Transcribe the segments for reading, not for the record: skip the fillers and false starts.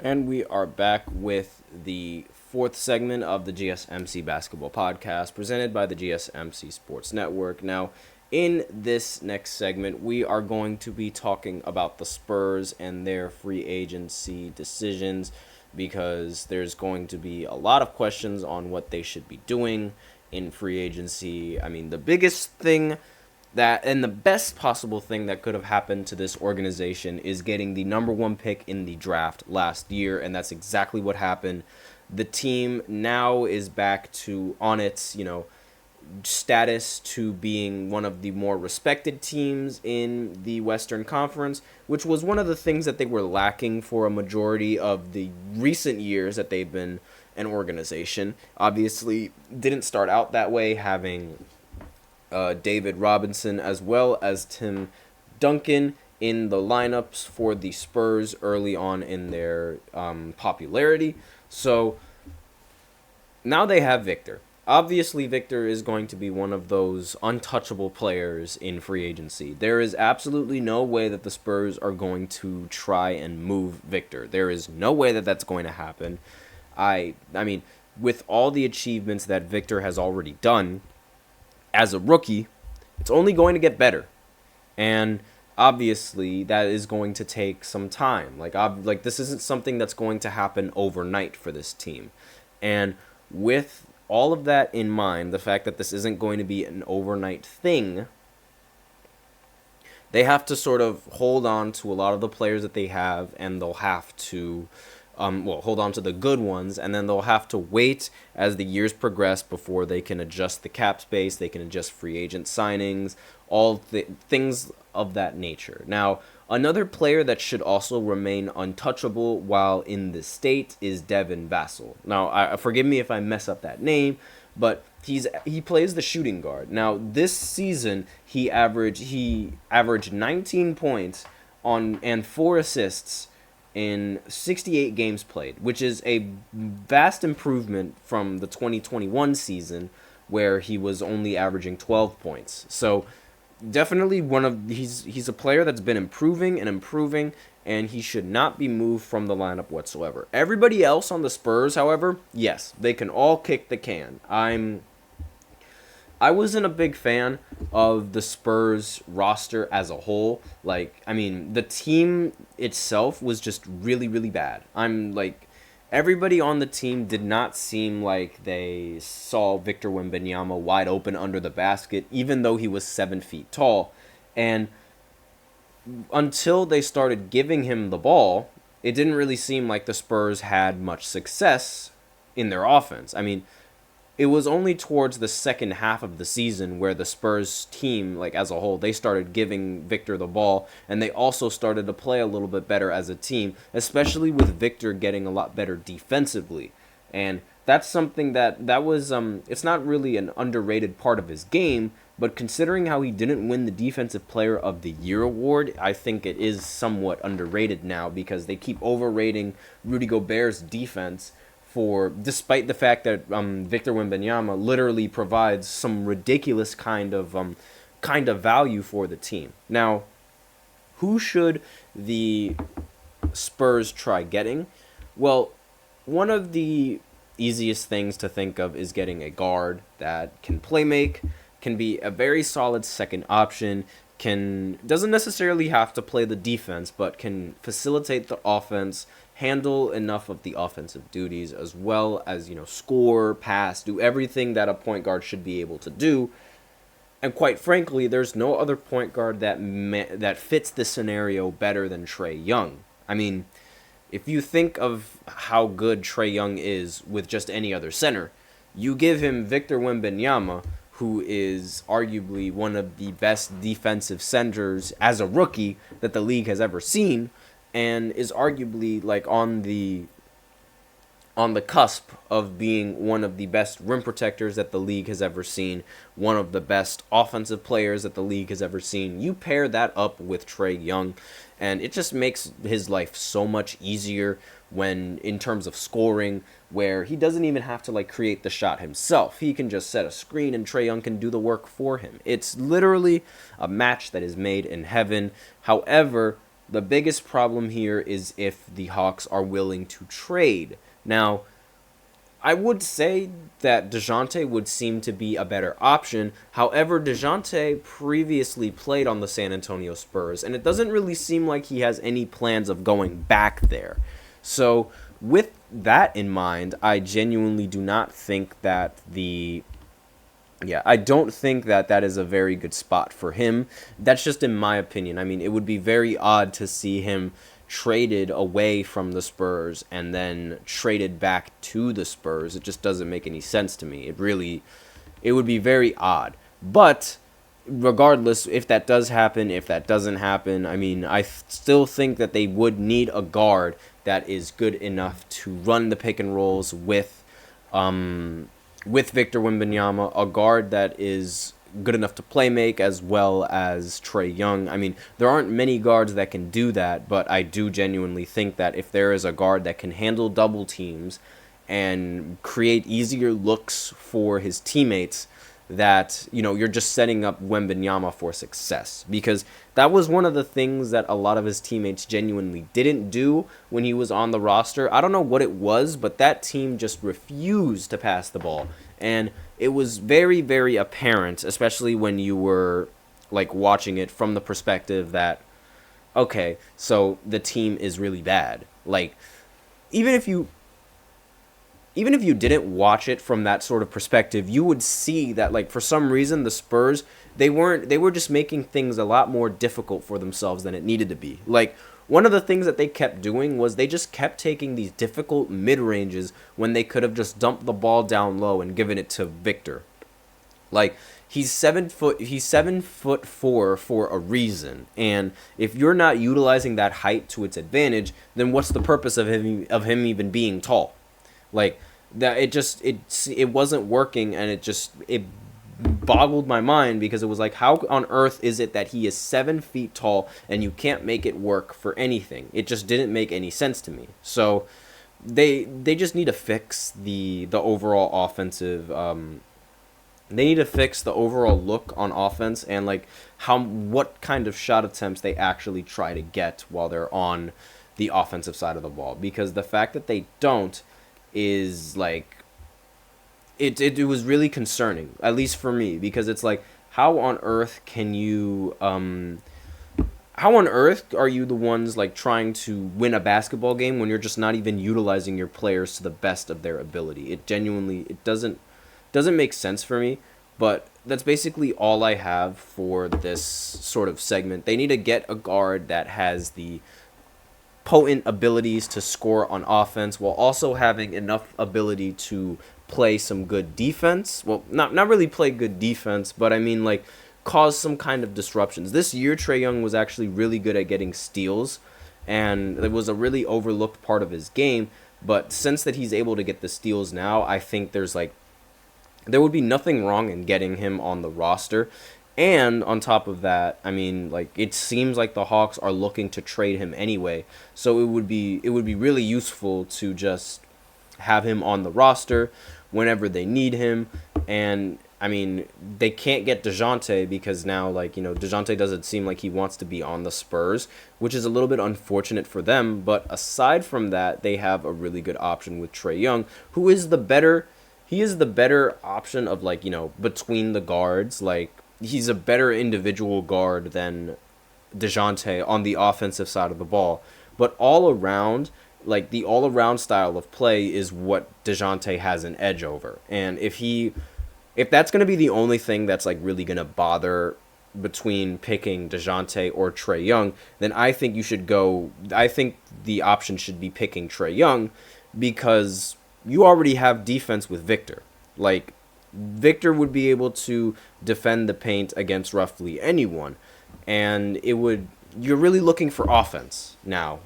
And we are back with the fourth segment of the GSMC basketball podcast presented by the GSMC Sports Network. Now, in this next segment, we are going to be talking about the Spurs and their free agency decisions because there's going to be a lot of questions on what they should be doing in free agency. I mean, the biggest thing that and the best possible thing that could have happened to this organization is getting the number one pick in the draft last year, and that's exactly what happened. The team now is back to on its, status to being one of the more respected teams in the Western Conference, which was one of the things that they were lacking for a majority of the recent years that they've been an organization. Obviously, didn't start out that way, having David Robinson as well as Tim Duncan in the lineups for the Spurs early on in their popularity. So now they have Victor. Obviously, Victor is going to be one of those untouchable players in free agency. There is absolutely no way that the Spurs are going to try and move Victor. There is no way that that's going to happen. I mean, with all the achievements that Victor has already done, as a rookie, it's only going to get better. And obviously, that is going to take some time. Like this isn't something that's going to happen overnight for this team. And with all of that in mind, the fact that this isn't going to be an overnight thing, they have to sort of hold on to a lot of the players that they have, and they'll have to hold on to the good ones, and then they'll have to wait as the years progress before they can adjust the cap space, they can adjust free agent signings, all things of that nature. Now, another player that should also remain untouchable while in the state is Devin Vassell. Now, forgive me if I mess up that name, but he plays the shooting guard. Now, this season he averaged 19 points and 4 assists in 68 games played, which is a vast improvement from the 2021 season where he was only averaging 12 points. So definitely he's a player that's been improving, and he should not be moved from the lineup whatsoever. Everybody else on the Spurs, however, yes, they can all kick the can. I wasn't a big fan of the Spurs roster as a whole. The team itself was just really, really bad. Everybody on the team did not seem like they saw Victor Wembanyama wide open under the basket, even though he was 7 feet tall. And until they started giving him the ball, it didn't really seem like the Spurs had much success in their offense. It was only towards the second half of the season where the Spurs team, as a whole, they started giving Victor the ball, and they also started to play a little bit better as a team, especially with Victor getting a lot better defensively. And that's something that was, it's not really an underrated part of his game, but considering how he didn't win the Defensive Player of the Year award, I think it is somewhat underrated now because they keep overrating Rudy Gobert's defense, despite the fact that Victor Wembanyama literally provides some ridiculous kind of value for the team. Now, who should the Spurs try getting? Well, one of the easiest things to think of is getting a guard that can play make, can be a very solid second option, doesn't necessarily have to play the defense, but can facilitate the offense, handle enough of the offensive duties, as well as, score, pass, do everything that a point guard should be able to do. And quite frankly, there's no other point guard that fits this scenario better than Trae Young. If you think of how good Trae Young is with just any other center, you give him Victor Wembanyama, who is arguably one of the best defensive centers as a rookie that the league has ever seen, and is arguably on the cusp of being one of the best rim protectors that the league has ever seen, one of the best offensive players that the league has ever seen. You pair that up with Trae Young, and it just makes his life so much easier in terms of scoring, where he doesn't even have to create the shot himself. He can just set a screen and Trae Young can do the work for him. It's literally a match that is made in heaven. However, The biggest problem here is if the Hawks are willing to trade. Now, I would say that DeJounte would seem to be a better option. However, DeJounte previously played on the San Antonio Spurs, and it doesn't really seem like he has any plans of going back there. So, with that in mind, I genuinely do not think that I don't think that that is a very good spot for him. That's just in my opinion. I mean, it would be very odd to see him traded away from the Spurs and then traded back to the Spurs. It just doesn't make any sense to me. It would be very odd. But regardless, if that does happen, if that doesn't happen, I mean, still think that they would need a guard that is good enough to run the pick and rolls with Victor Wembanyama, a guard that is good enough to play make as well as Trae Young. I mean, there aren't many guards that can do that, but I do genuinely think that if there is a guard that can handle double teams and create easier looks for his teammates, that, you're just setting up Wembanyama for success. Because that was one of the things that a lot of his teammates genuinely didn't do when he was on the roster. I don't know what it was, but that team just refused to pass the ball. And it was very, very apparent, especially when you were like watching it from the perspective that, okay, so the team is really bad. Like, even if you didn't watch it from that sort of perspective, you would see that, like, for some reason the Spurs, they were just making things a lot more difficult for themselves than it needed to be. Like, one of the things that they kept doing was they just kept taking these difficult mid-ranges when they could have just dumped the ball down low and given it to Victor. Like, he's 7'4" for a reason, and if you're not utilizing that height to its advantage, then what's the purpose of him even being tall? Like, that it wasn't working, and it boggled my mind, because it was like, how on earth is it that he is 7 feet tall and you can't make it work for anything? It just didn't make any sense to me. So they just need to fix the overall offensive they need to fix the overall look on offense, and like what kind of shot attempts they actually try to get while they're on the offensive side of the ball, because the fact that they don't is like, it was really concerning, at least for me, because it's like, how on earth are you the ones like trying to win a basketball game when you're just not even utilizing your players to the best of their ability? It doesn't make sense for me. But that's basically all I have for this sort of segment. They need to get a guard that has the potent abilities to score on offense while also having enough ability to play some good defense. Well, not really play good defense, but I mean, like, cause some kind of disruptions. This year, Trae Young was actually really good at getting steals, and it was a really overlooked part of his game. But since that he's able to get the steals now, I think there would be nothing wrong in getting him on the roster. And on top of that, I mean, like, it seems like the Hawks are looking to trade him anyway. So it would be really useful to just have him on the roster whenever they need him. And I mean, they can't get DeJounte because now, like, DeJounte doesn't seem like he wants to be on the Spurs, which is a little bit unfortunate for them. But aside from that, they have a really good option with Trae Young, who is the better option of, like, between the guards. Like, he's a better individual guard than DeJounte on the offensive side of the ball. But all around, like, the all-around style of play is what DeJounte has an edge over. And if that's going to be the only thing that's, like, really going to bother between picking DeJounte or Trae Young, then I think the option should be picking Trae Young, because you already have defense with Victor. Like, Victor would be able to defend the paint against roughly anyone, and you're really looking for offense now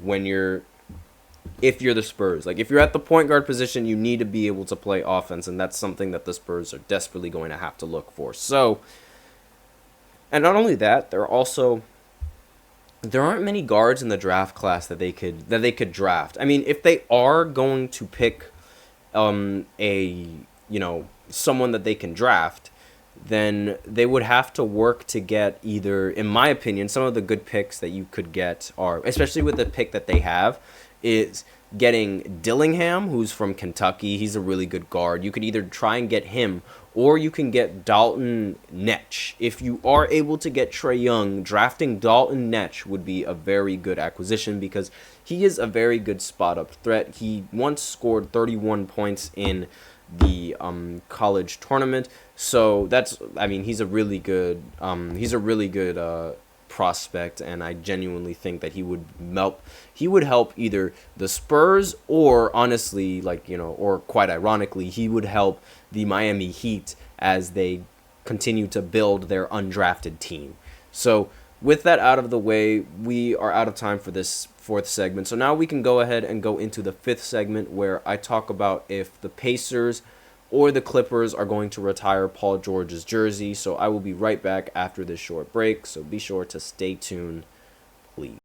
if you're the Spurs. Like, if you're at the point guard position, you need to be able to play offense, and that's something that the Spurs are desperately going to have to look for. So, and not only that, there aren't many guards in the draft class that they could draft. I mean, if they are going to pick someone that they can draft, then they would have to work to get either, in my opinion, some of the good picks that you could get are, especially with the pick that they have, is getting Dillingham, who's from Kentucky. He's a really good guard. You could either try and get him, or you can get Dalton Netsch. If you are able to get Trae Young, drafting Dalton Netsch would be a very good acquisition because he is a very good spot-up threat. He once scored 31 points in the college tournament, so that's, I mean, he's a really good prospect, and I genuinely think that he would help either the Spurs, or honestly, like, or quite ironically, he would help the Miami Heat as they continue to build their undrafted team. So with that out of the way, we are out of time for this fourth segment. So now we can go ahead and go into the fifth segment, where I talk about if the Pacers or the Clippers are going to retire Paul George's jersey. So I will be right back after this short break. So be sure to stay tuned, please.